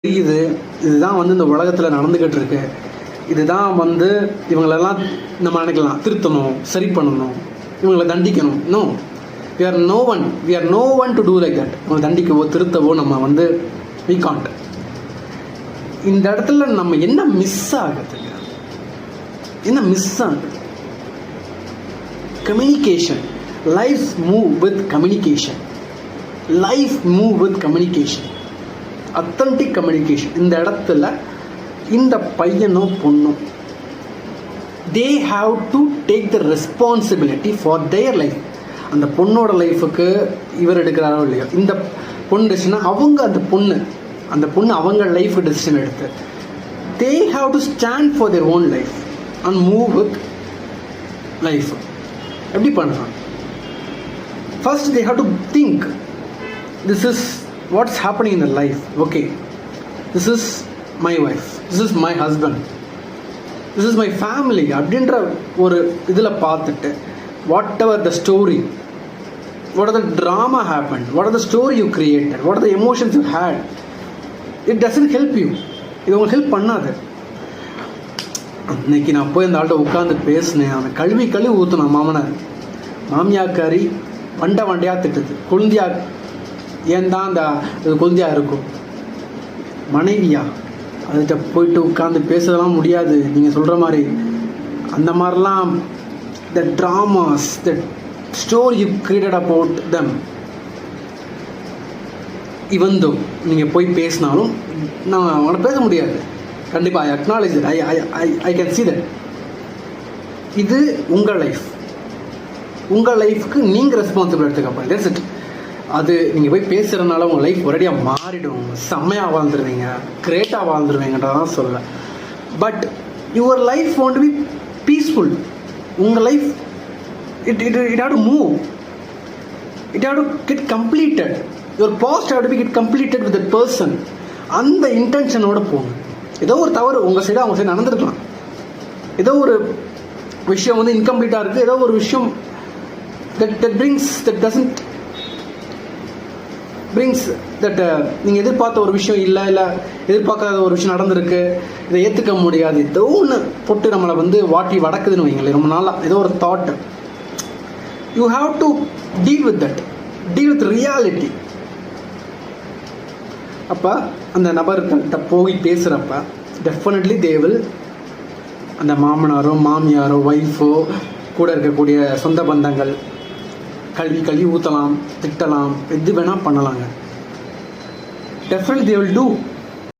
இது இதுதான் வந்து இந்த உலகத்தில் நடந்துக்கிட்டு இருக்கு. இதுதான் வந்து இவங்களெல்லாம் நம்ம நினைக்கலாம் திருத்தணும், சரி பண்ணணும், இவங்களை தண்டிக்கணும். No, we are no one to do like that. இவங்களை தண்டிக்கவோ திருத்தவோ நம்ம வந்து we can't. இந்த இடத்துல நம்ம என்ன மிஸ் ஆகுதுங்க, என்ன மிஸ் ஆகுது? Communication. Life move with communication. Life move with communication, authentic communication. இந்த இடத்துல இந்த பையனோ பொண்ணோ they have to take the responsibility for their life. அந்த பொண்ணோட லைஃபுக்கு இவர் எடுக்கிறாரோ இல்லையோ, இந்த பொண்ணு டெசிஷன் அவங்க அந்த பொண்ணு அவங்க லைஃப் டெசிஷன் எடுத்து they have to stand for their own life and move with life. எப்படி பண்ணுறாங்க? First they have to think, this is what's happening in the life. Okay, this is my wife, this is my husband, this is my family அப்படின்ற ஒரு இதில் பார்த்துட்டு whatever the story, what are the drama happened, what are the story you created, what are the emotions you had, it doesn't help you. இது உங்களுக்கு help பண்ணாது. இன்னைக்கு நான் போய் அந்த ஆள்கிட்ட உட்காந்து பேசினேன். அவன் கழுவி ஊற்றுனான் மாமியாக்காரி வண்டையாக திட்டுது. குழந்தையா ஏன் தான் அந்த குழந்தையா இருக்கும்? மனைவியா? அதுகிட்ட போயிட்டு உட்காந்து பேசலாம் முடியாது. நீங்கள் சொல்கிற மாதிரி அந்த மாதிரிலாம் the dramas, the story you created about them, even though நீங்கள் போய் பேசினாலும் நான் அவனை பேச முடியாது. கண்டிப்பாக I acknowledge it, I can see that. இது உங்கள் லைஃப். உங்கள் லைஃப்க்கு நீங்கள் ரெஸ்பான்சிபிள் எடுத்துக்கப்பா. That's it. அது நீங்கள் போய் பேசுகிறதுனால உங்கள் லைஃப் ஒரேடியாக மாறிடும். செம்மையாக வாழ்ந்துருவீங்க, கிரேட்டாக வாழ்ந்துருவீங்கன்றதான் சொல்ல. But your life want to be peaceful. உங்கள் life it have to move, it have to get completed. Your past have to be get completed with that person. அந்த இன்டென்ஷனோட போங்க. ஏதோ ஒரு தவறு உங்கள் சைடு அவங்க சைடு நடந்துருக்கலாம். ஏதோ ஒரு விஷயம் வந்து இன்கம்ப்ளீட்டாக இருக்குது. ஏதோ ஒரு விஷயம் that brings that நீங்கள் எதிர்பார்த்த ஒரு விஷயம் இல்லை எதிர்பார்க்காத ஒரு விஷயம் நடந்திருக்கு, இதை ஏற்றுக்க முடியாது, ஏதோ ஒன்று போட்டு நம்மளை வந்து வாட்டி வடக்குதுன்னு வைங்களேன். ரொம்ப நாளாக ஏதோ ஒரு thought, you have to deal with reality. அப்போ அந்த நபர்கிட்ட போய் பேசுகிறப்ப டெஃபினெட்லி தே வில், அந்த மாமனாரோ மாமியாரோ ஒய்ஃபோ கூட இருக்கக்கூடிய சொந்த பந்தங்கள் கல்வி ஊற்றலாம், திட்டலாம், எது வேணால் பண்ணலாங்க. Definitely they will do.